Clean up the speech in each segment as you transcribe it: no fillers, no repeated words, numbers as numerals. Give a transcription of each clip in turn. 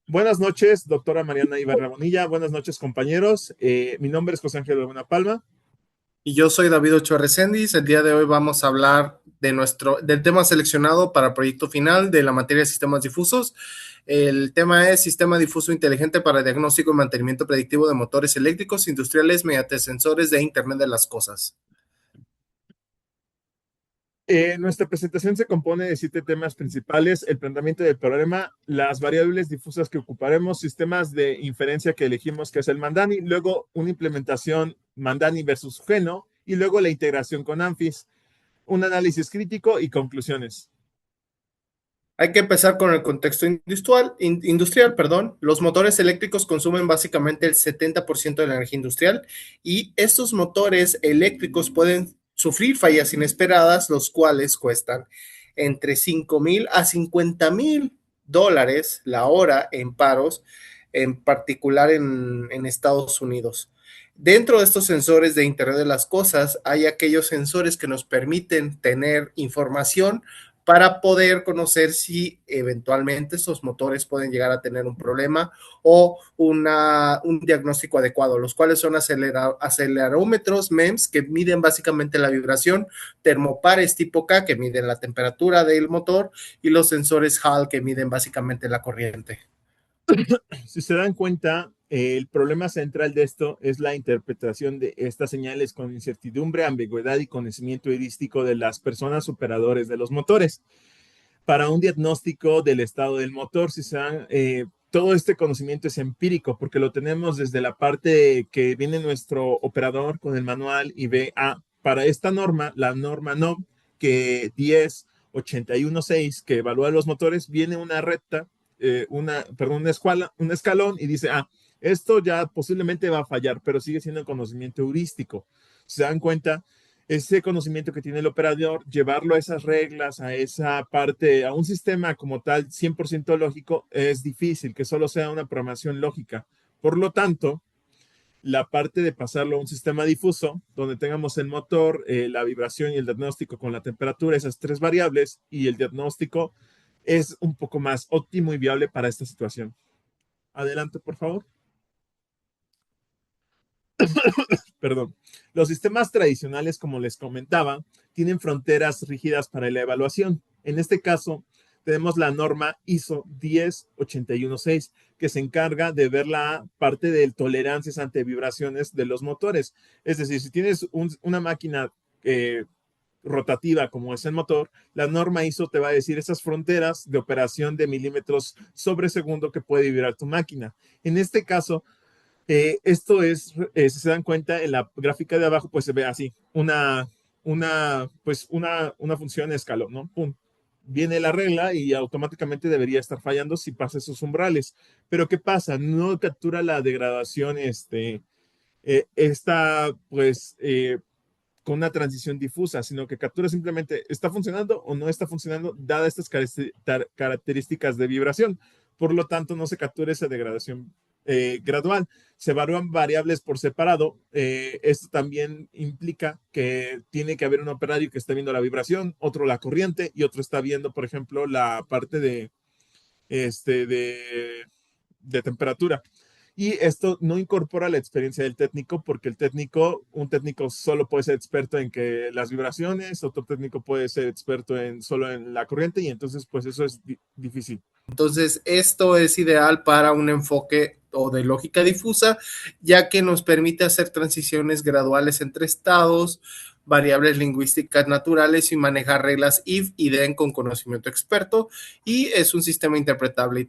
Buenas noches, doctora Mariana Ibarra Bonilla. Buenas noches, compañeros. Mi nombre es José Ángel Laguna Palma. Y yo soy David Ochoa Reséndiz. El día de hoy vamos a hablar del tema seleccionado para proyecto final de la materia de sistemas difusos. El tema es sistema difuso inteligente para diagnóstico y mantenimiento predictivo de motores eléctricos industriales mediante sensores de Internet de las Cosas. Nuestra presentación se compone de 7 temas principales: el planteamiento del problema, las variables difusas que ocuparemos, sistemas de inferencia que elegimos, que es el Mandani, luego una implementación Mandani versus Geno, y luego la integración con Amphis, un análisis crítico y conclusiones. Hay que empezar con el contexto industrial. Los motores eléctricos consumen básicamente el 70% de la energía industrial y estos motores eléctricos pueden sufrir fallas inesperadas, los cuales cuestan entre 5,000 a 50,000 dólares la hora en paros, en particular en Estados Unidos. Dentro de estos sensores de Internet de las Cosas hay aquellos sensores que nos permiten tener información para poder conocer si eventualmente estos motores pueden llegar a tener un problema o un diagnóstico adecuado, los cuales son acelerómetros MEMS que miden básicamente la vibración, termopares tipo K que miden la temperatura del motor y los sensores Hall que miden básicamente la corriente. Si se dan cuenta, el problema central de esto es la interpretación de estas señales con incertidumbre, ambigüedad y conocimiento heurístico de las personas operadores de los motores. Para un diagnóstico del estado del motor, si se dan, todo este conocimiento es empírico porque lo tenemos desde la parte que viene nuestro operador con el manual y ve, para esta norma, la norma NOM, que 10.81.6, que evalúa los motores, viene una recta, un escalón y dice, esto ya posiblemente va a fallar, pero sigue siendo conocimiento heurístico. Se dan cuenta, ese conocimiento que tiene el operador, llevarlo a esas reglas, a esa parte, a un sistema como tal 100% lógico, es difícil, que solo sea una programación lógica. Por lo tanto, la parte de pasarlo a un sistema difuso, donde tengamos el motor, la vibración y el diagnóstico con la temperatura, esas 3 variables, y el diagnóstico es un poco más óptimo y viable para esta situación. Adelante, por favor. Perdón. Los sistemas tradicionales, como les comentaba, tienen fronteras rígidas para la evaluación. En este caso, tenemos la norma ISO 10816, que se encarga de ver la parte de tolerancias ante vibraciones de los motores. Es decir, si tienes una máquina rotativa como es el motor, la norma ISO te va a decir esas fronteras de operación de milímetros sobre segundo que puede vibrar tu máquina. En este caso, esto es, si se dan cuenta, en la gráfica de abajo, pues se ve así, una función escalón, ¿no? Pum. Viene la regla y automáticamente debería estar fallando si pasa esos umbrales. Pero ¿qué pasa? No captura la degradación, con una transición difusa, sino que captura simplemente está funcionando o no está funcionando, dadas estas características de vibración. Por lo tanto, no se captura esa degradación gradual. Se evalúan variables por separado. Esto también implica que tiene que haber un operario que esté viendo la vibración, otro la corriente y otro está viendo, por ejemplo, la parte este, de, de temperatura. Y esto no incorpora la experiencia del técnico, porque un técnico solo puede ser experto en que las vibraciones, otro técnico puede ser experto solo en la corriente, y entonces pues eso es difícil. Entonces, esto es ideal para un enfoque o de lógica difusa, ya que nos permite hacer transiciones graduales entre estados, variables lingüísticas naturales y manejar reglas if y then con conocimiento experto, y es un sistema interpretable y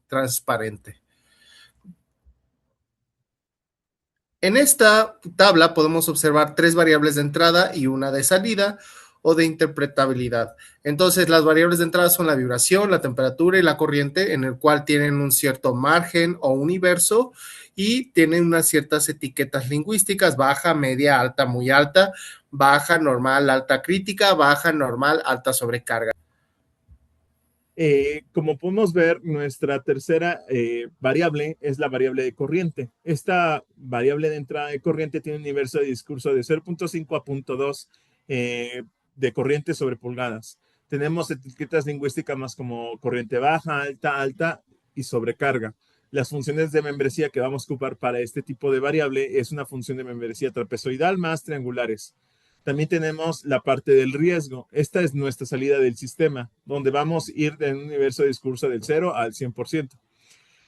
transparente. En esta tabla podemos observar 3 variables de entrada y una de salida o de interpretabilidad. Entonces, las variables de entrada son la vibración, la temperatura y la corriente, en el cual tienen un cierto margen o universo y tienen unas ciertas etiquetas lingüísticas: baja, media, alta, muy alta, baja, normal, alta crítica, baja, normal, alta sobrecarga. Como podemos ver, nuestra tercera variable es la variable de corriente. Esta variable de entrada de corriente tiene un universo de discurso de 0.5 a 0.2 de corriente sobre pulgadas. Tenemos etiquetas lingüísticas más como corriente baja, alta, alta, y sobrecarga. Las funciones de membresía que vamos a ocupar para este tipo de variable es una función de membresía trapezoidal más triangulares. También tenemos la parte del riesgo. Esta es nuestra salida del sistema, donde vamos a ir en un universo de discurso del 0 al 100%,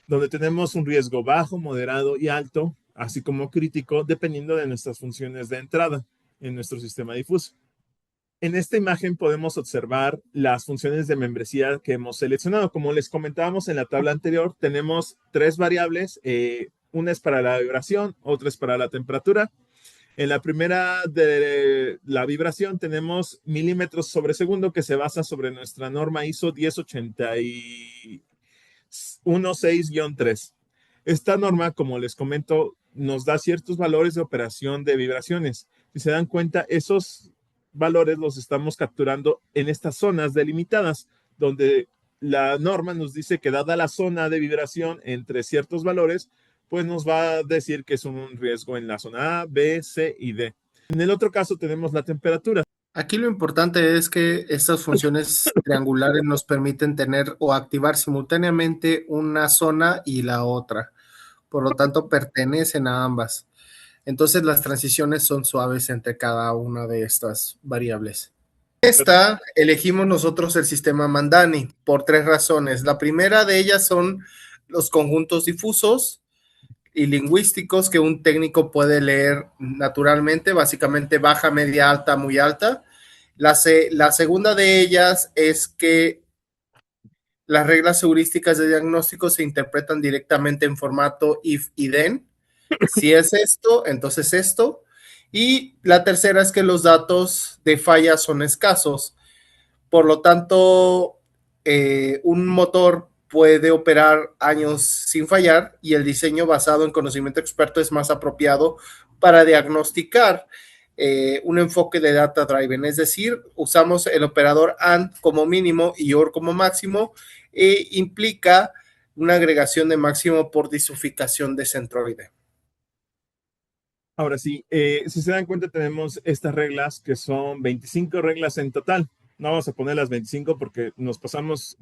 donde tenemos un riesgo bajo, moderado y alto, así como crítico, dependiendo de nuestras funciones de entrada en nuestro sistema difuso. En esta imagen podemos observar las funciones de membresía que hemos seleccionado. Como les comentábamos en la tabla anterior, tenemos tres variables. Una es para la vibración, otra es para la temperatura. En la primera de la vibración tenemos milímetros sobre segundo, que se basa sobre nuestra norma ISO 1081-6-3. Esta norma, como les comento, nos da ciertos valores de operación de vibraciones. Si se dan cuenta, esos valores los estamos capturando en estas zonas delimitadas, donde la norma nos dice que dada la zona de vibración entre ciertos valores, pues nos va a decir que es un riesgo en la zona A, B, C y D. En el otro caso tenemos la temperatura. Aquí lo importante es que estas funciones triangulares nos permiten tener o activar simultáneamente una zona y la otra. Por lo tanto, pertenecen a ambas. Entonces, las transiciones son suaves entre cada una de estas variables. Esta elegimos nosotros el sistema Mandani por tres razones. La primera de ellas son los conjuntos difusos y lingüísticos que un técnico puede leer naturalmente, básicamente baja, media, alta, muy alta. La segunda de ellas es que las reglas heurísticas de diagnóstico se interpretan directamente en formato if y then. Si es esto, entonces esto. Y la tercera es que los datos de falla son escasos. Por lo tanto, un motor puede operar años sin fallar y el diseño basado en conocimiento experto es más apropiado para diagnosticar un enfoque de data driven, es decir, usamos el operador AND como mínimo y OR como máximo e implica una agregación de máximo por disoficación de centroide. Ahora sí, si se dan cuenta, tenemos estas reglas que son 25 reglas en total. No vamos a poner las 25 porque nos pasamos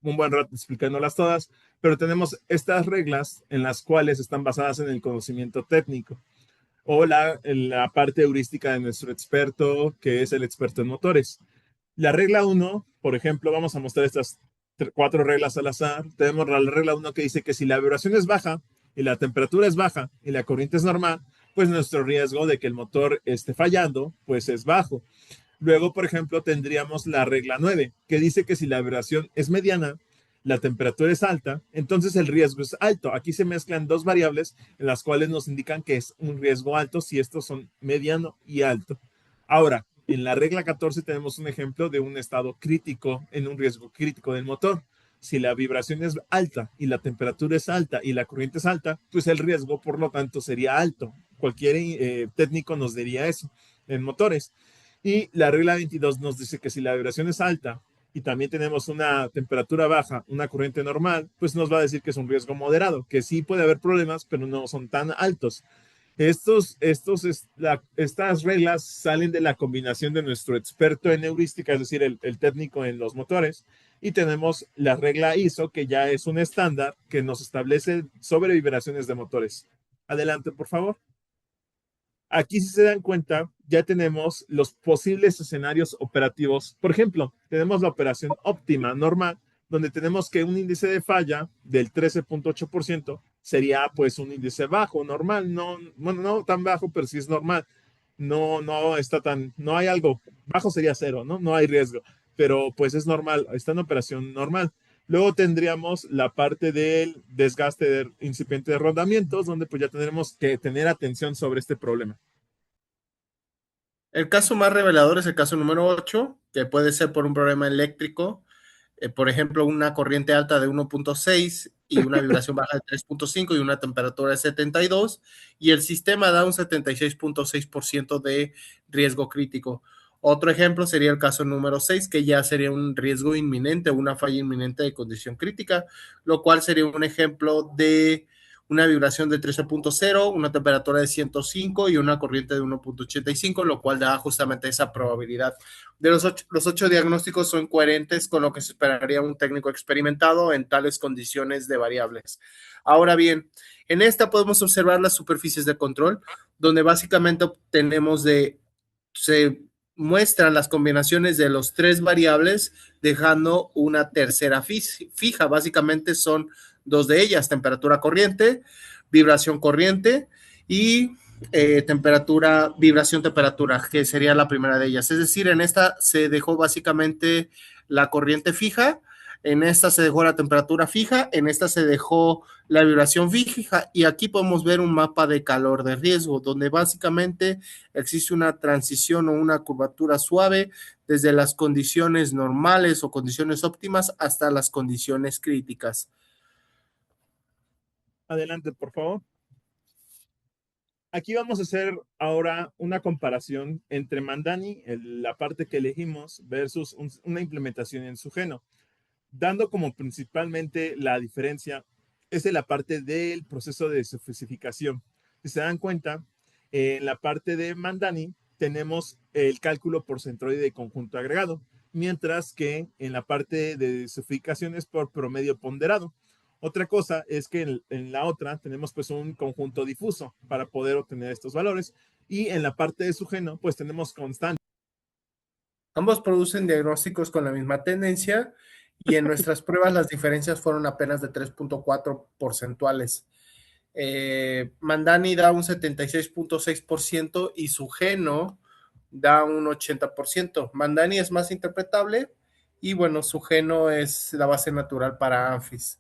un buen rato explicándolas todas, pero tenemos estas reglas en las cuales están basadas en el conocimiento técnico o la parte heurística de nuestro experto, que es el experto en motores. La regla 1, por ejemplo, vamos a mostrar estas cuatro reglas al azar. Tenemos la regla 1 que dice que si la vibración es baja y la temperatura es baja y la corriente es normal, pues nuestro riesgo de que el motor esté fallando, pues es bajo. Luego, por ejemplo, tendríamos la regla 9, que dice que si la vibración es mediana, la temperatura es alta, entonces el riesgo es alto. Aquí se mezclan dos variables en las cuales nos indican que es un riesgo alto si estos son mediano y alto. Ahora, en la regla 14 tenemos un ejemplo de un estado crítico en un riesgo crítico del motor. Si la vibración es alta y la temperatura es alta y la corriente es alta, pues el riesgo, por lo tanto, sería alto. Cualquier técnico nos diría eso en motores. Y la regla 22 nos dice que si la vibración es alta y también tenemos una temperatura baja, una corriente normal, pues nos va a decir que es un riesgo moderado, que sí puede haber problemas, pero no son tan altos. Estas reglas salen de la combinación de nuestro experto en heurística, es decir, el técnico en los motores, y tenemos la regla ISO, que ya es un estándar que nos establece sobre vibraciones de motores. Adelante, por favor. Aquí, si se dan cuenta, ya tenemos los posibles escenarios operativos. Por ejemplo, tenemos la operación óptima normal, donde tenemos que un índice de falla del 13.8% sería pues un índice bajo, normal, no, bueno, no tan bajo, pero sí es normal. No está tan, no hay algo, bajo sería cero, ¿no? No hay riesgo, pero pues es normal, está en operación normal. Luego tendríamos la parte del desgaste de incipiente de rodamientos, donde pues ya tendremos que tener atención sobre este problema. El caso más revelador es el caso número 8, que puede ser por un problema eléctrico, por ejemplo, una corriente alta de 1.6 y una vibración baja de 3.5 y una temperatura de 72, y el sistema da un 76.6% de riesgo crítico. Otro ejemplo sería el caso número 6, que ya sería un riesgo inminente, una falla inminente de condición crítica, lo cual sería un ejemplo de una vibración de 13.0, una temperatura de 105 y una corriente de 1.85, lo cual da justamente esa probabilidad. Los ocho diagnósticos son coherentes con lo que se esperaría un técnico experimentado en tales condiciones de variables. Ahora bien, en esta podemos observar las superficies de control, donde básicamente obtenemos se muestran las combinaciones de los tres variables, dejando una tercera fija. Básicamente son dos de ellas: temperatura corriente, vibración corriente y temperatura, vibración temperatura, que sería la primera de ellas. Es decir, en esta se dejó básicamente la corriente fija, en esta se dejó la temperatura fija, en esta se dejó la vibración fija, y aquí podemos ver un mapa de calor de riesgo, donde básicamente existe una transición o una curvatura suave desde las condiciones normales o condiciones óptimas hasta las condiciones críticas. Adelante, por favor. Aquí vamos a hacer ahora una comparación entre Mandani, la parte que elegimos, versus una implementación en Sugeno, dando como principalmente la diferencia es en la parte del proceso de especificación. Si se dan cuenta, en la parte de Mandani tenemos el cálculo por centroide de conjunto agregado, mientras que en la parte de especificación es por promedio ponderado. Otra cosa es que en la otra tenemos pues un conjunto difuso para poder obtener estos valores, y en la parte de Sugeno pues tenemos constante. Ambos producen diagnósticos con la misma tendencia, y en nuestras pruebas las diferencias fueron apenas de 3.4 porcentuales. Mandani da un 76.6% y Sugeno da un 80%. Mandani es más interpretable y bueno, Sugeno es la base natural para Amphis,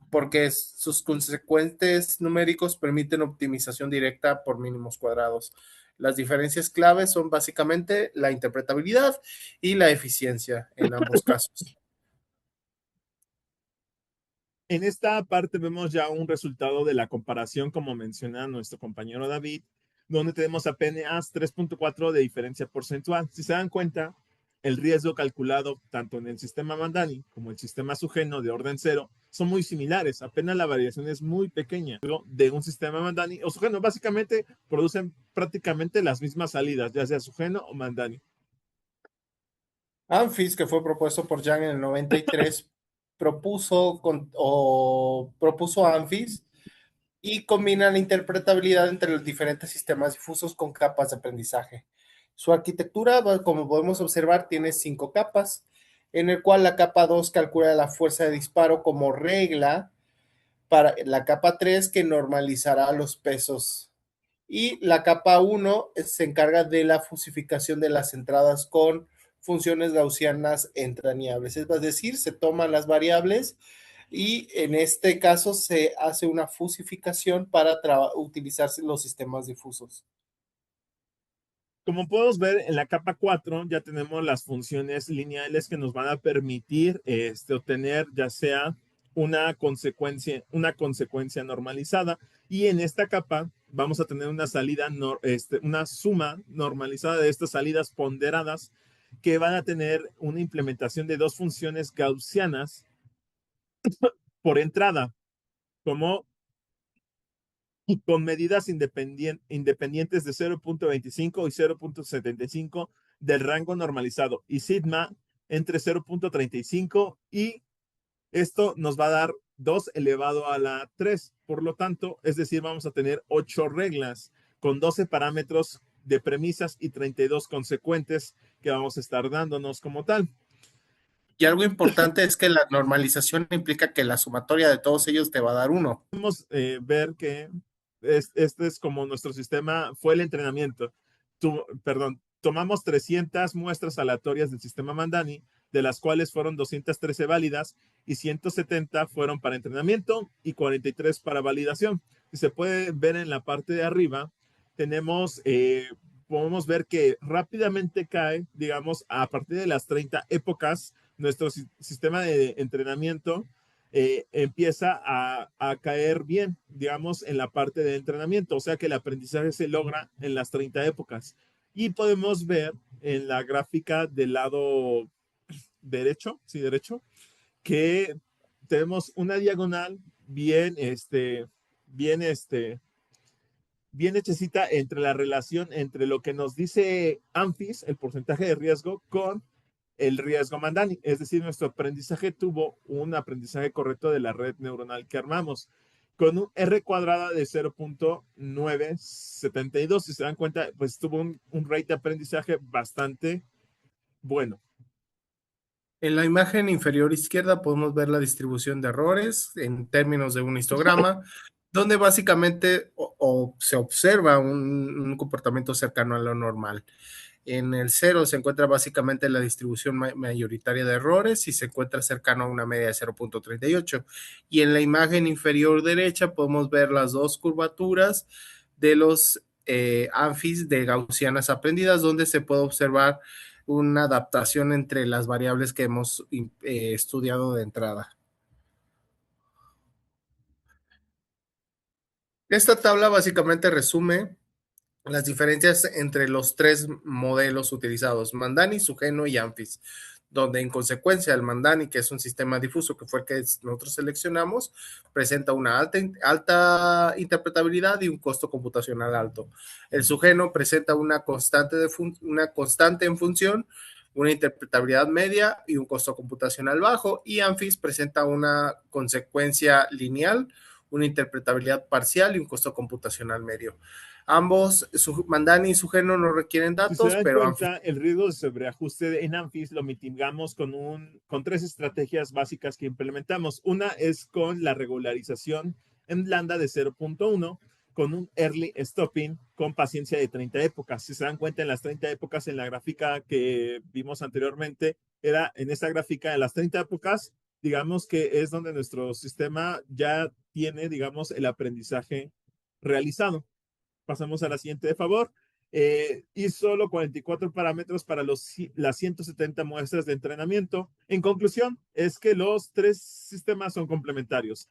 porque sus consecuentes numéricos permiten optimización directa por mínimos cuadrados. Las diferencias claves son básicamente la interpretabilidad y la eficiencia en ambos casos. En esta parte vemos ya un resultado de la comparación, como menciona nuestro compañero David, donde tenemos apenas 3.4 de diferencia porcentual. Si se dan cuenta, el riesgo calculado tanto en el sistema Mandani como el sistema Sugeno de orden cero son muy similares. Apenas la variación es muy pequeña de un sistema Mandani o Sugeno. Básicamente producen prácticamente las mismas salidas, ya sea Sugeno o Mandani. Amphis, que fue propuesto por Yang en el 93, propuso Amphis y combina la interpretabilidad entre los diferentes sistemas difusos con capas de aprendizaje. Su arquitectura, como podemos observar, tiene 5 capas, en el cual la capa 2 calcula la fuerza de disparo como regla para la capa 3, que normalizará los pesos. Y la capa 1 se encarga de la fusificación de las entradas con funciones gaussianas entrañables. Es decir, se toman las variables y en este caso se hace una fusificación para utilizarse los sistemas difusos. Como podemos ver, en la capa 4 ya tenemos las funciones lineales que nos van a permitir obtener ya sea una consecuencia normalizada, y en esta capa vamos a tener una salida, una suma normalizada de estas salidas ponderadas que van a tener una implementación de dos funciones gaussianas por entrada, como con medidas independientes de 0.25 y 0.75 del rango normalizado, y sigma entre 0.35, y esto nos va a dar 2 elevado a la 3. Por lo tanto, es decir, vamos a tener 8 reglas con 12 parámetros de premisas y 32 consecuentes que vamos a estar dándonos como tal. Y algo importante es que la normalización implica que la sumatoria de todos ellos te va a dar 1. Podemos ver que este es como nuestro sistema, fue el entrenamiento. Perdón, tomamos 300 muestras aleatorias del sistema Mandani, de las cuales fueron 213 válidas y 170 fueron para entrenamiento y 43 para validación. Y se puede ver en la parte de arriba, podemos ver que rápidamente cae, digamos, a partir de las 30 épocas, nuestro sistema de entrenamiento empieza a caer bien, digamos, en la parte de entrenamiento. O sea que el aprendizaje se logra en las 30 épocas. Y podemos ver en la gráfica del lado derecho, sí, derecho, que tenemos una diagonal bien, bien hechecita entre la relación entre lo que nos dice ANFIS, el porcentaje de riesgo, con el riesgo Mandani. Es decir, nuestro aprendizaje tuvo un aprendizaje correcto de la red neuronal que armamos con un R cuadrada de 0.972. Si se dan cuenta, pues tuvo un rate de aprendizaje bastante bueno. En la imagen inferior izquierda podemos ver la distribución de errores en términos de un histograma, donde básicamente se observa un comportamiento cercano a lo normal. En el 0 se encuentra básicamente la distribución mayoritaria de errores y se encuentra cercano a una media de 0.38. Y en la imagen inferior derecha podemos ver las dos curvaturas de los ANFIs de gaussianas aprendidas, donde se puede observar una adaptación entre las variables que hemos estudiado de entrada. Esta tabla básicamente resume las diferencias entre los tres modelos utilizados, Mandani, Sugeno y ANFIS, donde en consecuencia el Mandani, que es un sistema difuso que fue el que nosotros seleccionamos, presenta una alta interpretabilidad y un costo computacional alto. El Sugeno presenta una constante en función, una interpretabilidad media y un costo computacional bajo, y ANFIS presenta una consecuencia lineal, una interpretabilidad parcial y un costo computacional medio. Ambos, Mandani y Sugeno, no requieren Si se datos, dan pero cuenta, el riesgo de sobreajuste en ANFIS lo mitigamos con tres estrategias básicas que implementamos. Una es con la regularización en lambda de 0.1, con un early stopping con paciencia de 30 épocas. Si se dan cuenta, en las 30 épocas en la gráfica que vimos anteriormente, era en esta gráfica de las 30 épocas, digamos que es donde nuestro sistema ya tiene, digamos, el aprendizaje realizado. Pasamos a la siguiente, de favor. Y solo 44 parámetros para las 170 muestras de entrenamiento. En conclusión, es que los tres sistemas son complementarios.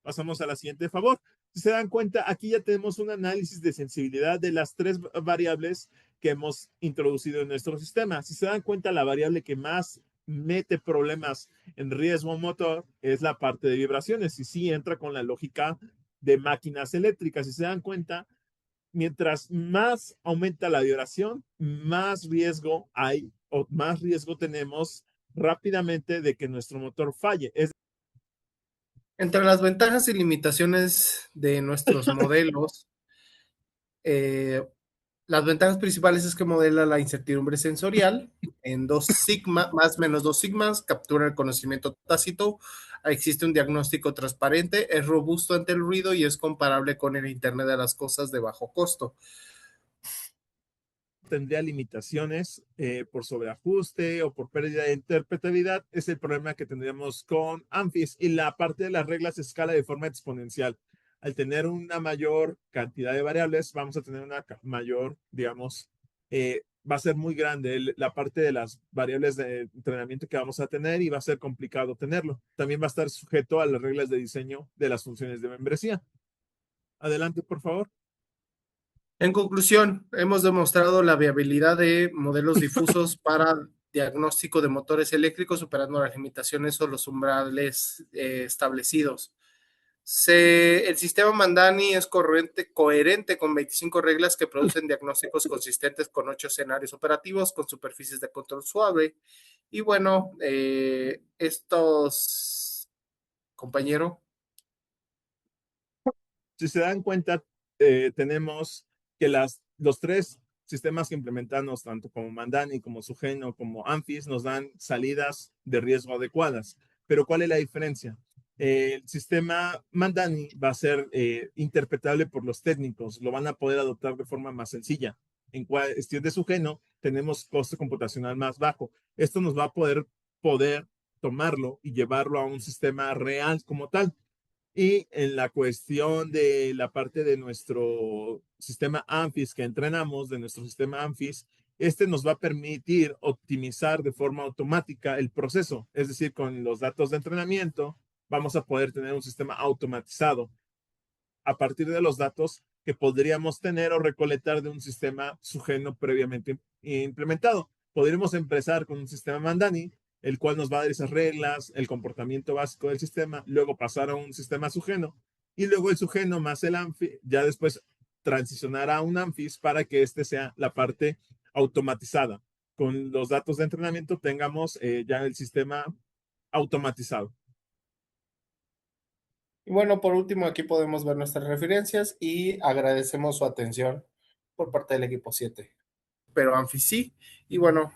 Pasamos a la siguiente, de favor. Si se dan cuenta, aquí ya tenemos un análisis de sensibilidad de las tres variables que hemos introducido en nuestro sistema. Si se dan cuenta, la variable que más mete problemas en riesgo motor es la parte de vibraciones y sí entra con la lógica de máquinas eléctricas. Si se dan cuenta, mientras más aumenta la vibración, más riesgo hay o más riesgo tenemos rápidamente de que nuestro motor falle. entre las ventajas y limitaciones de nuestros modelos, eh, las ventajas principales es que modela la incertidumbre sensorial en 2 sigma, más o menos 2 sigmas, captura el conocimiento tácito, existe un diagnóstico transparente, es robusto ante el ruido y es comparable con el Internet de las cosas de bajo costo. Tendría limitaciones por sobreajuste o por pérdida de interpretabilidad. Es el problema que tendríamos con ANFIS, y la parte de las reglas se escala de forma exponencial. Al tener una mayor cantidad de variables, vamos a tener una mayor, digamos, va a ser muy grande la parte de las variables de entrenamiento que vamos a tener y va a ser complicado tenerlo. También va a estar sujeto a las reglas de diseño de las funciones de membresía. Adelante, por favor. En conclusión, hemos demostrado la viabilidad de modelos difusos para diagnóstico de motores eléctricos superando las limitaciones o los umbrales establecidos. El sistema Mandani es coherente con 25 reglas que producen diagnósticos consistentes con 8 escenarios operativos con superficies de control suave. Y bueno, compañero. Si se dan cuenta, tenemos que los tres sistemas que implementamos, tanto como Mandani, como Sugeno, como ANFIS, nos dan salidas de riesgo adecuadas. Pero ¿cuál es la diferencia? El sistema Mandani va a ser interpretable por los técnicos, lo van a poder adoptar de forma más sencilla. En cuestión de Sugeno, tenemos costo computacional más bajo. Esto nos va a poder tomarlo y llevarlo a un sistema real como tal. Y en la cuestión de la parte de nuestro sistema ANFIS que entrenamos, de nuestro sistema ANFIS, este nos va a permitir optimizar de forma automática el proceso. Es decir, con los datos de entrenamiento, vamos a poder tener un sistema automatizado a partir de los datos que podríamos tener o recolectar de un sistema Sugeno previamente implementado. Podríamos empezar con un sistema Mandani el cual nos va a dar esas reglas, el comportamiento básico del sistema, luego pasar a un sistema sugeno y luego el sugeno más el ANFI, ya después transicionar a un ANFIS para que este sea la parte automatizada. Con los datos de entrenamiento tengamos ya el sistema automatizado. Y bueno, por último, aquí podemos ver nuestras referencias y agradecemos su atención por parte del equipo 7. Pero Anfi sí. Y bueno,